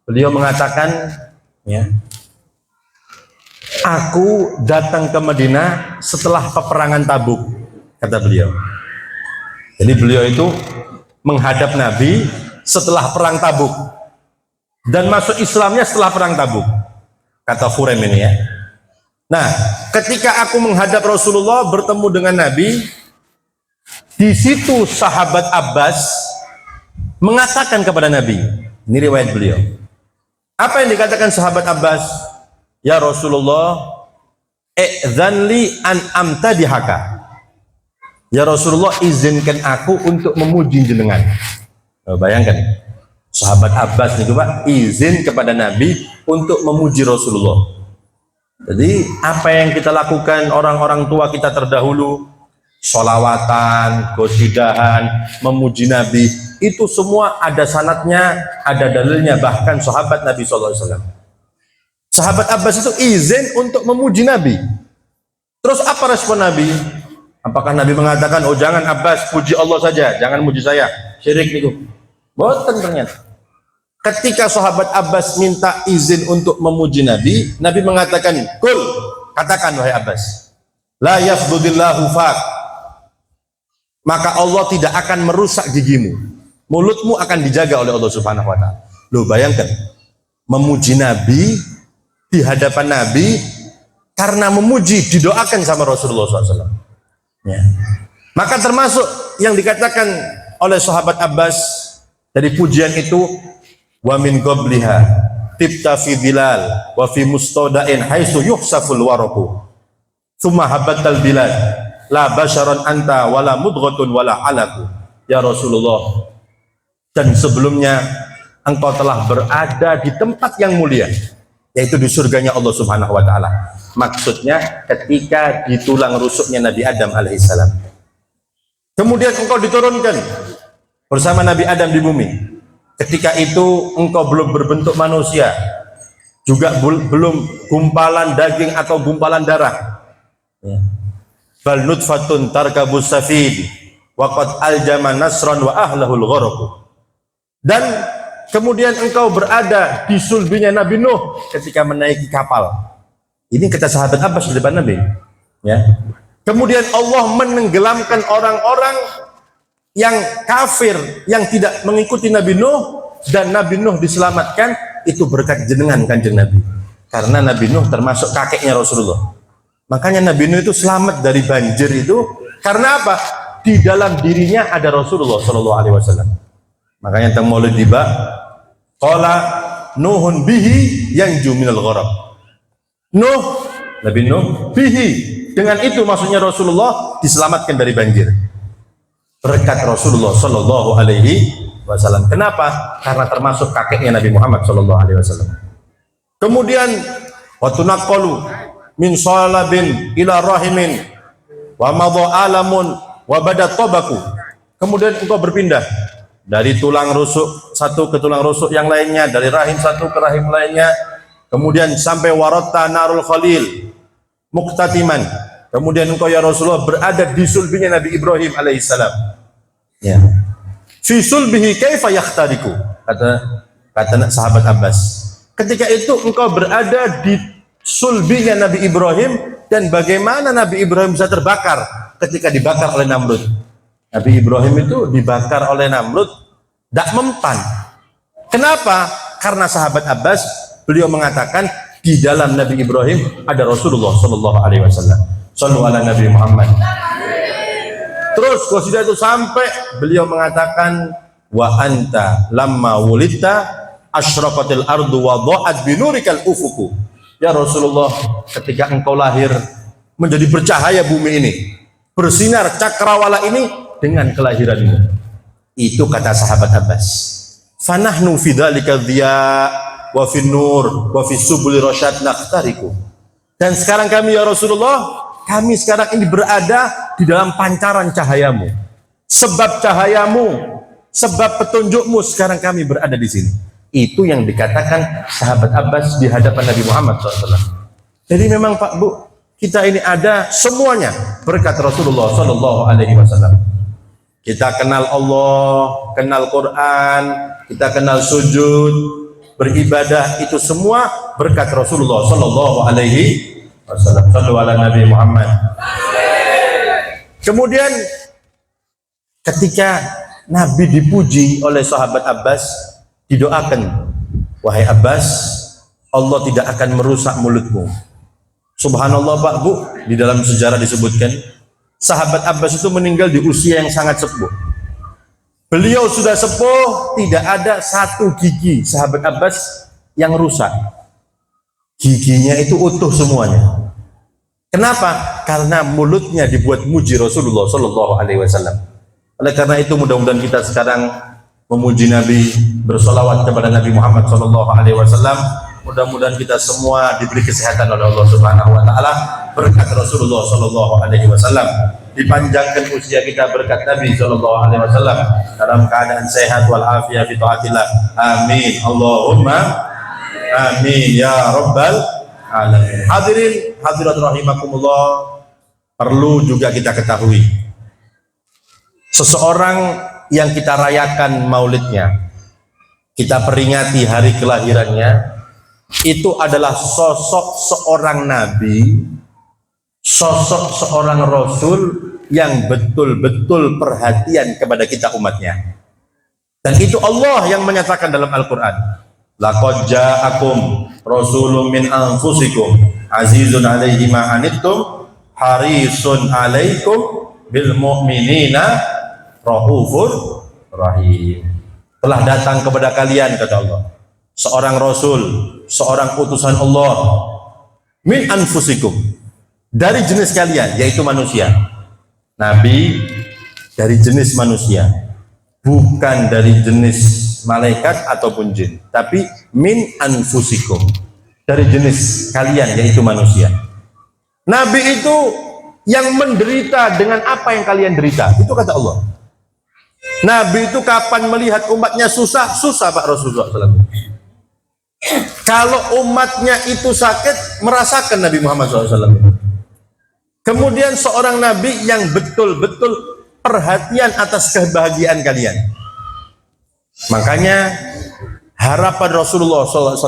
Beliau mengatakan, ya, aku datang ke Madinah setelah peperangan Tabuk, kata beliau. Jadi beliau itu menghadap Nabi setelah perang Tabuk. Dan masuk Islamnya setelah perang Tabuk, kata Khuraim ini ya. Nah, ketika aku menghadap Rasulullah bertemu dengan Nabi, di situ sahabat Abbas mengatakan kepada Nabi, ini riwayat beliau. Apa yang dikatakan sahabat Abbas? Ya Rasulullah, i'dzanli an amtadihaka. Ya Rasulullah, izinkan aku untuk memuji jenengan. Bayangkan. Sahabat Abbas nih Pak, izin kepada Nabi untuk memuji Rasulullah. Jadi apa yang kita lakukan orang-orang tua kita terdahulu, sholawatan, qasidahan, memuji Nabi, itu semua ada sanadnya, ada dalilnya. Bahkan sahabat Nabi SAW, sahabat Abbas itu izin untuk memuji Nabi. Terus apa respon Nabi? Apakah Nabi mengatakan, oh jangan Abbas, puji Allah saja, jangan muji saya, syirik itu? Boten ternyata. Ketika sahabat Abbas minta izin untuk memuji Nabi, Nabi mengatakan, kul, katakan wahai Abbas, la yafdudillahu fak, maka Allah tidak akan merusak gigimu, mulutmu akan dijaga oleh Allah Subhanahu wa ta'ala. Loh bayangkan, memuji Nabi di hadapan Nabi, karena memuji didoakan sama Rasulullah SAW. Ya. Maka termasuk yang dikatakan oleh sahabat Abbas dari pujian itu, wa min qabliha tibta fi dilal wa fi mustadain haitsu yuhsaful waraku thumma habatal bilad la basharan anta wala mudghatun wala alaku. Ya Rasulullah, dan sebelumnya engkau telah berada di tempat yang mulia, yaitu di surganya Allah Subhanahu wa ta'ala. Maksudnya ketika di tulang rusuknya Nabi Adam alaihissalam. Kemudian engkau diturunkan bersama Nabi Adam di bumi. Ketika itu engkau belum berbentuk manusia, juga belum gumpalan daging atau gumpalan darah. Ya. Bal nutfatun tarkabus safid wa qad aljama nasran wa ahlahul gharq. Dan kemudian engkau berada di sulbinya Nabi Nuh ketika menaiki kapal. Ini kata sahabat Abbas di depan Nabi. Ya. Kemudian Allah menenggelamkan orang-orang yang kafir yang tidak mengikuti Nabi Nuh, dan Nabi Nuh diselamatkan itu berkat jenengan Kanjeng Nabi. Karena Nabi Nuh termasuk kakeknya Rasulullah. Makanya Nabi Nuh itu selamat dari banjir itu karena apa? Di dalam dirinya ada Rasulullah Shallallahu Alaihi Wasallam. Makanya tentang Maulid tiba, qala Nuhun bihi yanju minal gharq. Nuh, Nabi Nuh bihi, dengan itu maksudnya Rasulullah diselamatkan dari banjir. Berkat Rasulullah Shallallahu Alaihi Wasallam. Kenapa? Karena termasuk kakeknya Nabi Muhammad Shallallahu Alaihi Wasallam. Kemudian watunaqalu min salabin ila rahimin wa madha alamun wa badat tabaku. Kemudian engkau berpindah dari tulang rusuk satu ke tulang rusuk yang lainnya, dari rahim satu ke rahim lainnya, kemudian sampai waratta narul khalil muqtatiman. Kemudian engkau ya Rasulullah berada di sulbinya Nabi Ibrahim alaihissalam. Ya. Fi sulbihi kaifa yakhtariku, kata sahabat Abbas. Ketika itu engkau berada di sulbinya Nabi Ibrahim, dan bagaimana Nabi Ibrahim bisa terbakar ketika dibakar oleh Namrud. Nabi Ibrahim itu dibakar oleh Namrud tidak mempan. Kenapa? Karena sahabat Abbas, beliau mengatakan di dalam Nabi Ibrahim ada Rasulullah Shallallahu Alaihi Wasallam. Shallu ala Nabi Muhammad. Terus qasidah itu sampai beliau mengatakan wa anta lamma wulidta asyraqatil ardu wa dha'at binurikal ufuku. Ya Rasulullah, ketika engkau lahir menjadi bercahaya bumi ini, bersinar cakrawala ini dengan kelahiranmu. Itu kata sahabat Abbas. Fanahnu fi dzalika dhiya wa fin nur wa fi subuli rasyad naqtariku. Dan sekarang kami ya Rasulullah, kami sekarang ini berada di dalam pancaran cahayamu. Sebab cahayamu, sebab petunjukmu, sekarang kami berada di sini. Itu yang dikatakan sahabat Abbas di hadapan Nabi Muhammad SAW. Jadi memang Pak Bu, kita ini ada semuanya berkat Rasulullah SAW. Kita kenal Allah, kenal Quran, kita kenal sujud, beribadah, itu semua berkat Rasulullah SAW. Sallu ala Nabi Muhammad. Kemudian ketika Nabi dipuji oleh sahabat Abbas, didoakan, wahai Abbas, Allah tidak akan merusak mulutmu. Subhanallah Pak Bu, di dalam sejarah disebutkan sahabat Abbas itu meninggal di usia yang sangat sepuh. Beliau sudah sepuh, tidak ada satu gigi sahabat Abbas yang rusak. Giginya itu utuh semuanya. Kenapa? Karena mulutnya dibuat muji Rasulullah Shallallahu Alaihi Wasallam. Oleh karena itu mudah-mudahan kita sekarang memuji Nabi, bersolawat kepada Nabi Muhammad Shallallahu Alaihi Wasallam. Mudah-mudahan kita semua diberi kesehatan oleh Allah Subhanahu Wa Taala berkat Rasulullah Shallallahu Alaihi Wasallam. Dipanjangkan usia kita berkat Nabi Shallallahu Alaihi Wasallam dalam keadaan sehat walafiat fi taatillah. Amin. Allahumma amin ya rabbal alamin. Hadirin hadirat rahimakumullah, perlu juga kita ketahui, seseorang yang kita rayakan maulidnya, kita peringati hari kelahirannya, itu adalah sosok seorang nabi, sosok seorang rasul yang betul-betul perhatian kepada kita umatnya. Dan itu Allah yang menyatakan dalam Al-Quran, laqad ja'akum rasulun min anfusikum azizun alaihi ma anittum harisun alaikum bil mu'minina raufur rahim. Telah datang kepada kalian, kata Allah, seorang rasul, seorang utusan Allah, min anfusikum, dari jenis kalian, yaitu manusia. Nabi dari jenis manusia, bukan dari jenis malaikat ataupun jin, tapi min anfusikum, dari jenis kalian, yaitu manusia. Nabi itu yang menderita dengan apa yang kalian derita, itu kata Allah. Nabi itu kapan melihat umatnya susah, susah Pak Rasulullah SAW. Kalau umatnya itu sakit, merasakan Nabi Muhammad SAW. Kemudian seorang nabi yang betul-betul perhatian atas kebahagiaan kalian. Makanya harapan Rasulullah SAW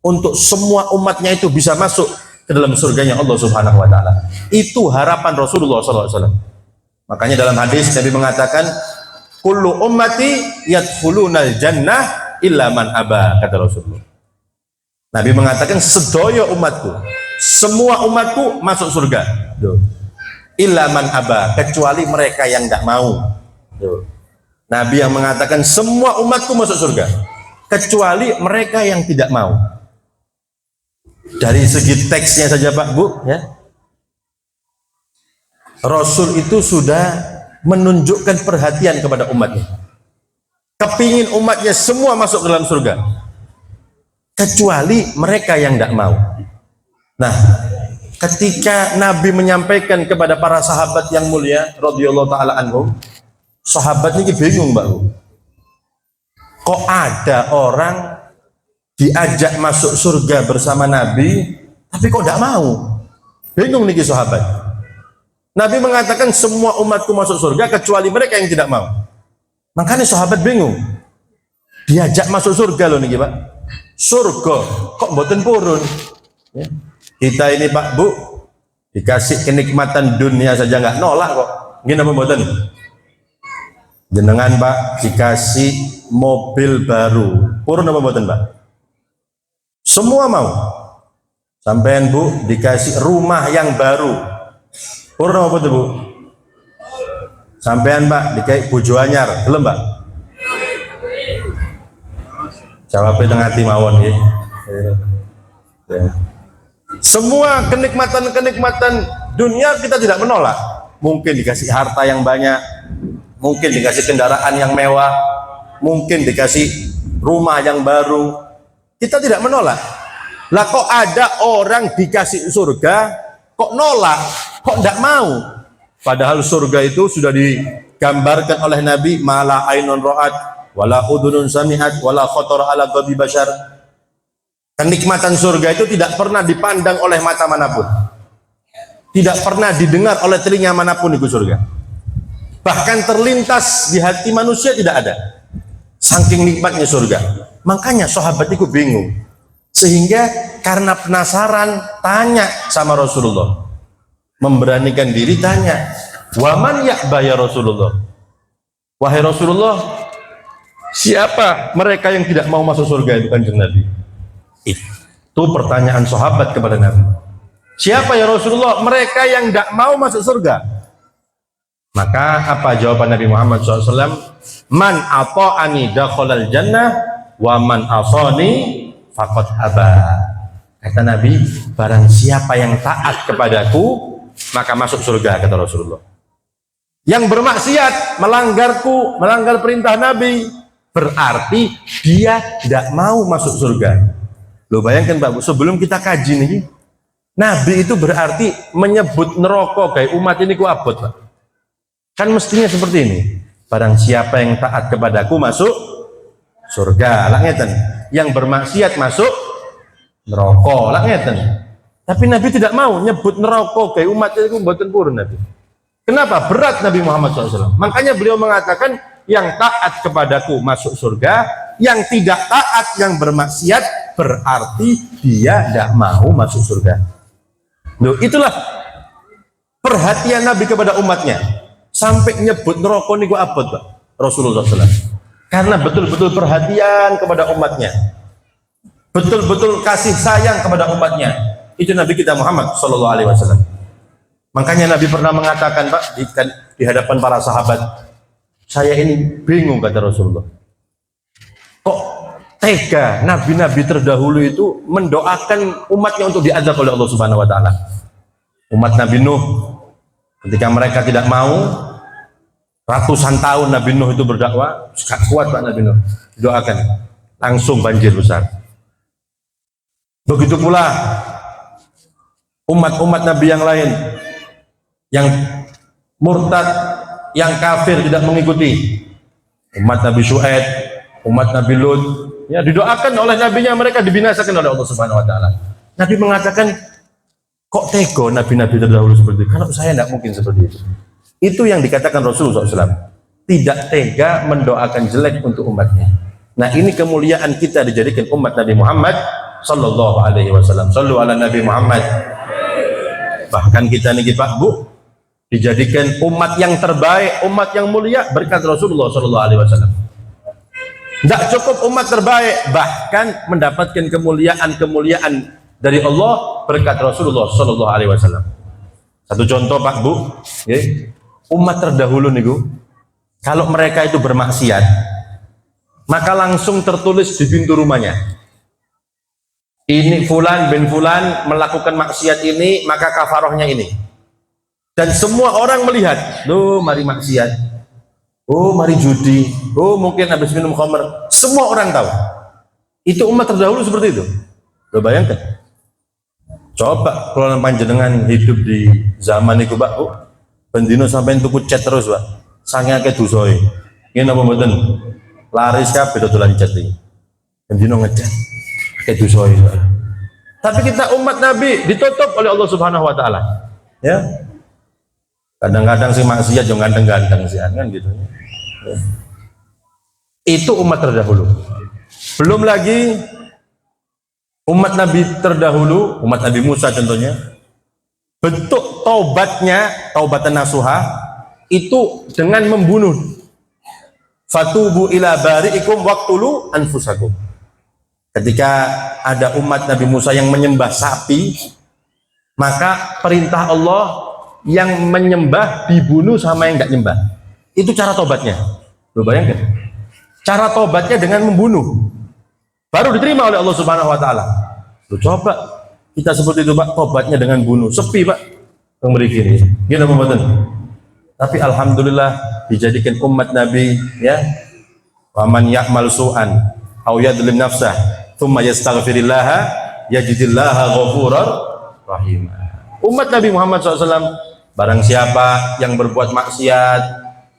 untuk semua umatnya itu bisa masuk ke dalam surganya Allah Subhanahu wa Ta'ala. Itu harapan Rasulullah SAW. Makanya dalam hadis Nabi mengatakan, kullu ummati yadkhulunal jannah illa man aba, kata Rasulullah. Nabi mengatakan sedoyo umatku, semua umatku masuk surga. Illa man aba, kecuali mereka yang tidak mau. Nabi yang mengatakan semua umatku masuk surga, kecuali mereka yang tidak mau. Dari segi teksnya saja Pak Bu, ya, Rasul itu sudah menunjukkan perhatian kepada umatnya. Kepingin umatnya semua masuk ke dalam surga, kecuali mereka yang tidak mau. Nah, ketika Nabi menyampaikan kepada para sahabat yang mulia radhiyallahu taala anhum, sahabat ini bingung Mbak. Kok ada orang diajak masuk surga bersama Nabi, tapi kok tidak mau? Bingung nih sahabat. Nabi mengatakan semua umatku masuk surga kecuali mereka yang tidak mau. Makanya sahabat bingung. Diajak masuk surga loh nih Pak. Surga kok mboten purun? Ya. Kita ini Pak Bu dikasih kenikmatan dunia saja nggak nolak kok. Gini apa mboten? Jenengan Pak dikasih mobil baru, purun apa mboten Pak? Semua mau. Sampean Bu dikasih rumah yang baru, purun apa mboten Bu? Sampean Pak dikasih bojo anyar, gelem Pak? Jawabnya tengah hati mawon nggih. Ya. Semua kenikmatan-kenikmatan dunia kita tidak menolak. Mungkin dikasih harta yang banyak, mungkin dikasih kendaraan yang mewah, mungkin dikasih rumah yang baru. Kita tidak menolak. Lah kok ada orang dikasih surga, kok nolak, kok tidak mau? Padahal surga itu sudah digambarkan oleh Nabi, mala ainun ra'at, wala udhunun sami'at, wala khatara ala qalbi bashar. Kenikmatan surga itu tidak pernah dipandang oleh mata manapun, tidak pernah didengar oleh telinga manapun itu surga. Bahkan terlintas di hati manusia tidak ada. Saking nikmatnya surga. Makanya sahabat itu bingung. Sehingga karena penasaran tanya sama Rasulullah. Memberanikan diri tanya, "Waman ya'ba ya Rasulullah?" Wahai Rasulullah, siapa mereka yang tidak mau masuk surga itu Kanjeng Nabi? Itu pertanyaan sahabat kepada Nabi. Siapa ya Rasulullah mereka yang tidak mau masuk surga? Maka apa jawaban Nabi Muhammad SAW? Man ata'ani dakhalal jannah wa man asani faqad aba. Kata Nabi, barang siapa yang taat kepadaku maka masuk surga, kata Rasulullah. Yang bermaksiat, melanggar perintah Nabi, berarti dia tidak mau masuk surga. Lo bayangkan Pak Bu, sebelum kita kaji nih, Nabi itu berarti menyebut neraka kayak umat ini ku abot Pak. Kan mestinya seperti ini. Barang siapa yang taat kepadaku masuk surga, lah ngeten. Yang bermaksiat masuk neraka, lah ngeten. Tapi Nabi tidak mau nyebut neraka kayak umat ini ku mboten purun Nabi. Kenapa? Berat Nabi Muhammad SAW. Makanya beliau mengatakan yang taat kepadaku masuk surga, yang tidak taat, yang bermaksiat berarti dia tidak mau masuk surga. Loh, itulah perhatian Nabi kepada umatnya. Sampai nyebut neraka niku abot Pak Rasulullah SAW. Karena betul-betul perhatian kepada umatnya, betul-betul kasih sayang kepada umatnya. Itu Nabi kita Muhammad SAW. Makanya Nabi pernah mengatakan Pak di hadapan para sahabat, saya ini bingung kata Rasulullah. Kok tega nabi-nabi terdahulu itu mendoakan umatnya untuk diazab oleh Allah Subhanahu wa taala. Umat Nabi Nuh ketika mereka tidak mau, ratusan tahun Nabi Nuh itu berdakwah, kuat Pak Nabi Nuh, doakan langsung banjir besar. Begitu pula umat-umat Nabi yang lain yang murtad, yang kafir tidak mengikuti, umat Nabi Syuaib, umat Nabi Lut, ya didoakan oleh nabinya, mereka dibinasakan oleh Allah Subhanahu wa taala. Nabi mengatakan Kok tega nabi-nabi terdahulu seperti itu? Kalau saya tidak mungkin seperti itu. Itu yang dikatakan Rasulullah SAW. Tidak tega mendoakan jelek untuk umatnya. Nah, ini kemuliaan kita dijadikan umat Nabi Muhammad sallallahu alaihi wasallam. Sallu ala Nabi Muhammad. Bahkan kita nih Pak Bu dijadikan umat yang terbaik, umat yang mulia berkat Rasulullah sallallahu alaihi wasallam. Tidak cukup umat terbaik, bahkan mendapatkan kemuliaan dari Allah berkat Rasulullah sallallahu alaihi wasallam. Satu contoh Pak Bu, umat terdahulu nih kalau mereka itu bermaksiat, maka langsung tertulis di pintu rumahnya. Ini fulan bin fulan melakukan maksiat ini, maka kafarohnya ini. Dan semua orang melihat, loh mari maksiat, oh mari judi, oh mungkin habis minum khamr. Semua orang tahu. Itu umat terdahulu seperti itu. Lo bayangkan. Coba kalau panjenengan hidup di zaman itu Pak, bendino sampai tuku chat terus Pak. Sange akeh dosane. Ngene apa mboten? Laris kabeh dodolan chat iki. Bendino ngechat. Akeh dosane. Tapi kita umat Nabi ditutup oleh Allah Subhanahu wa taala. Ya. Kadang-kadang si maksiat yo ganteng-ganteng sih kan gitu. Ya. Itu umat terdahulu. Belum lagi umat Nabi terdahulu, umat Nabi Musa contohnya, bentuk taubatnya, taubatan nasuha itu dengan membunuh. Fatubu ila bari'ikum waqtulu anfusakum. Ketika ada umat Nabi Musa yang menyembah sapi, maka perintah Allah yang menyembah dibunuh sama yang enggak nyembah. Itu cara tobatnya. Lo bayangkan. Cara tobatnya dengan membunuh. Baru diterima oleh Allah Subhanahu wa taala. Lo coba kita seperti itu Pak, tobatnya dengan bunuh. Sepi Pak. Yang begini. Gini apa mboten? Tapi alhamdulillah dijadikan umat Nabi ya. Wa man ya'mal su'an aw yadlim nafsah thumma yastaghfirillah yajidillaha ghafurar rahim. Umat Nabi Muhammad SAW, barang siapa yang berbuat maksiat,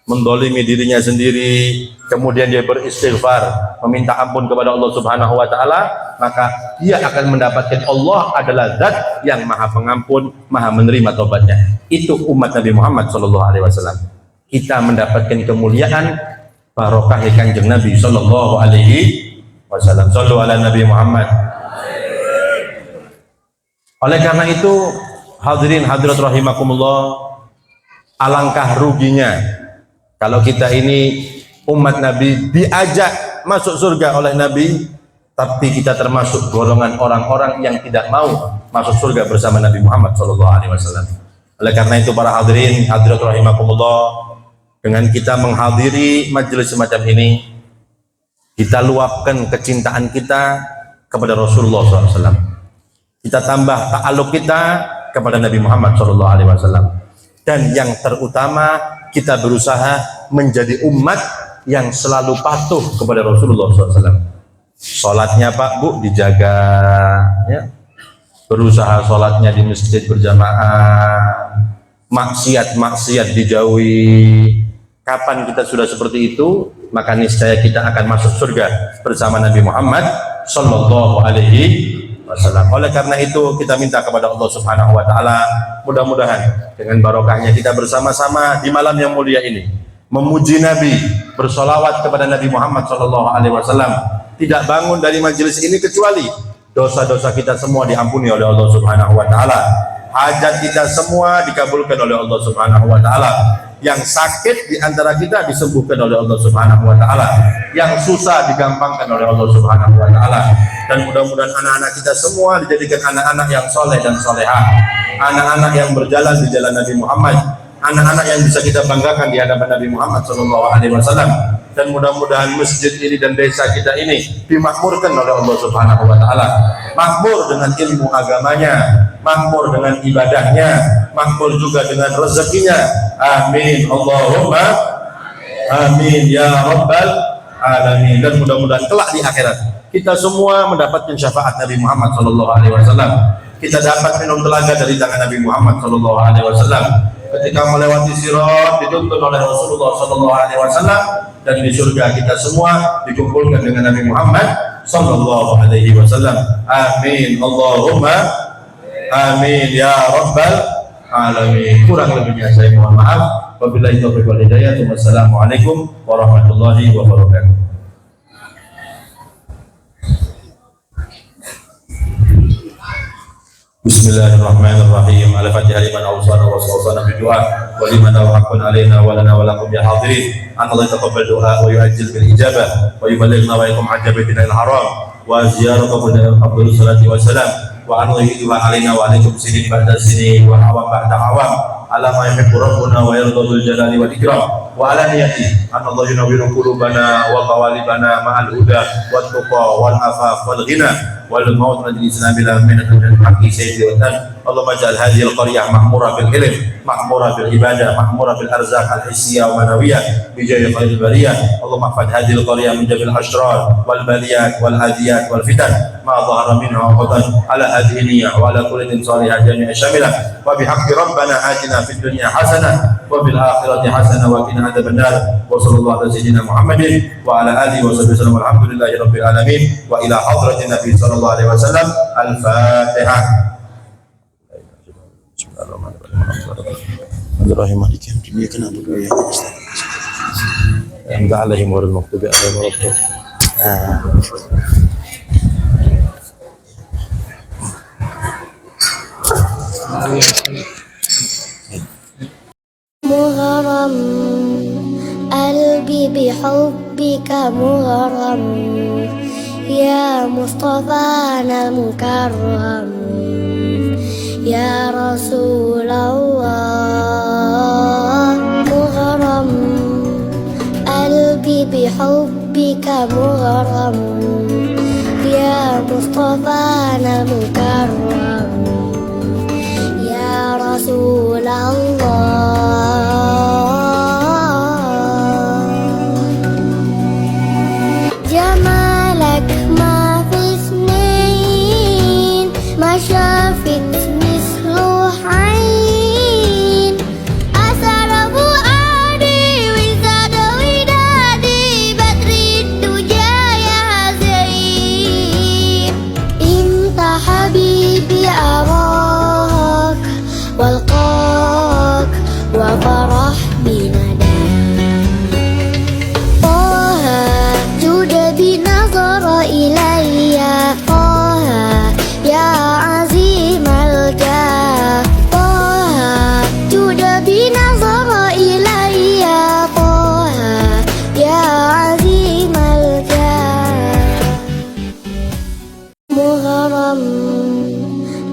mendolimi dirinya sendiri, kemudian dia beristighfar, meminta ampun kepada Allah Subhanahu wa taala, maka dia akan mendapatkan Allah adalah zat yang maha pengampun, maha menerima taubatnya. Itu umat Nabi Muhammad sallallahu alaihi wasallam. Kita mendapatkan kemuliaan barokah Kanjeng Nabi sallallahu alaihi wasallam. Sallu ala Nabi Muhammad. Oleh karena itu, hadirin hadirat rahimakumullah, alangkah ruginya kalau kita ini umat Nabi diajak masuk surga oleh Nabi, tapi kita termasuk golongan orang-orang yang tidak mau masuk surga bersama Nabi Muhammad SAW. Oleh karena itu para hadirin hadirat rahimakumullah, dengan kita menghadiri majelis semacam ini, kita luapkan kecintaan kita kepada Rasulullah SAW. Kita tambah ta'aluk kita kepada Nabi Muhammad SAW. Dan yang terutama, kita berusaha menjadi umat yang selalu patuh kepada Rasulullah SAW. Sholatnya Pak Bu dijaga, ya. Berusaha sholatnya di masjid berjamaah, maksiat-maksiat dijauhi. Kapan kita sudah seperti itu, maka niscaya kita akan masuk surga bersama Nabi Muhammad Sallallahu Alaihi Wasallam. Oleh karena itu kita minta kepada Allah Subhanahu Wa Taala, mudah-mudahan dengan barokahnya kita bersama-sama di malam yang mulia ini memuji Nabi, bersolawat kepada Nabi Muhammad Sallallahu Alaihi Wasallam. Tidak bangun dari majelis ini kecuali dosa-dosa kita semua diampuni oleh Allah Subhanahu Wa Taala. Hajat kita semua dikabulkan oleh Allah Subhanahu Wa Taala. Yang sakit di antara kita disembuhkan oleh Allah Subhanahu Wa Taala. Yang susah digampangkan oleh Allah Subhanahu Wa Taala. Dan mudah-mudahan anak-anak kita semua dijadikan anak-anak yang soleh dan solehah, anak-anak yang berjalan di jalan Nabi Muhammad, anak-anak yang bisa kita banggakan di hadapan Nabi Muhammad SAW. Dan mudah-mudahan masjid ini dan desa kita ini dimakmurkan oleh Allah Subhanahu Wa Taala, makmur dengan ilmu agamanya, makmur dengan ibadahnya, makmur juga dengan rezekinya. Amin Allahumma amin ya rabbal alamin. Dan mudah-mudahan kelak di akhirat kita semua mendapatkan syafaat Nabi Muhammad SAW. Kita dapat minum telaga dari tangan Nabi Muhammad SAW. Ketika melewati sirat dituntun oleh Rasulullah SAW, dan di surga kita semua dikumpulkan dengan Nabi Muhammad SAW. Amin Allahumma Amin ya rabbal alamin. Kurang lebihnya saya mohon maaf. Wabillahi taufiq wal hidayah. Wassalamualaikum warahmatullahi wabarakatuh. Bismillahirrahmanirrahim. Al-Fatihah liman awsana wa sawsana bidu'a wa liman awhaqun alaina wa lana wa lakum ya hadirin. Allah yataqabbal du'a wa yu'ajjil bil ijabah wa yuballighna wa yakum hajjabatina al-haram wa ziyaratakum dan afdhalus salati wa salam wa anwihi wa alaina wa alaikum sinin ba'da sinin wa awam ba'da awam ala ma yuhibbu rabbuna wa yardadul jalali wal ikram wa ala niyati an Allah yunawwiru qulubana wa qawalibana ma'al huda wat tuqa wal afaf wal ghina wal maut min al-islam ila min al-haqqi sayyidi wa tan. Allahumma ij'al hadhihi al-qaryah ma'mura bil ilm, ma'mura bil ibadah, ma'mura bil arzaq al-hissiyah wa manawiyah bi jahi khairil bariyah. Allahumma ihfaz hadhihi al-qaryah min jabil ashrar wal baliyat wal hadiyat wal fitan ma dhahara minha wa batan ala hadhihi niyyah wa ala kulli salihah jami'a shamilah wa bihaqqi rabbana atina fid dunya hasanah wa fil akhirati hasanah wa qina adzabannar. Wa sallallahu ala sayyidina Muhammadin wa ala alihi wa sahbihi wasallam. Alhamdulillahi rabbil alamin wa ila hadratin nabi sallallahu alaihi wasallam. Al-Fatihah. Bismillahirrahmanirrahim. Maliki yaumiddin. Iyyaka na'budu wa iyyaka nasta'in. An'amta 'alaihim ghairil maghdubi 'alaihim waladdallin. مغرم قلبي بحبك مغرم يا مصطفانا المكرم يا رسول الله. مغرم قلبي بحبك مغرم يا مصطفانا المكرم يا رسول الله. جمالك ما في سنين ما شافت مثله عين أثر فؤادي وزاد ودادي بدر الدجى يا زين. انت حبيبي أراك والقاك وفرح بنداك. طه جود بنظر إلي طه يا عظيم الجاه. طه جود بنظر إلي طه يا عظيم الجاه. مغرم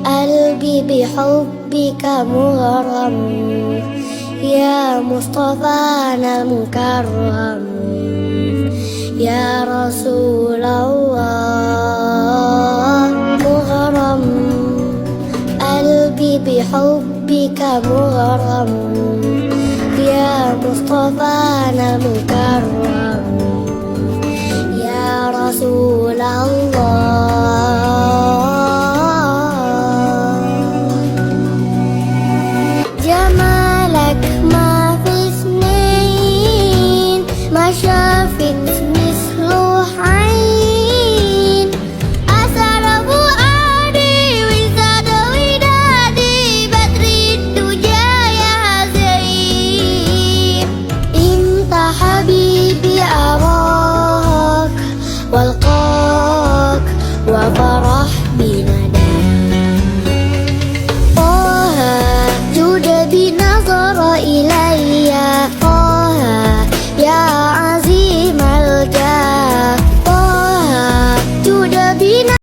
قلبي بحبك مغرم يا مصطفانا المكرم يا رسول الله. مغرم قلبي بحبك مغرم يا مصطفانا المكرم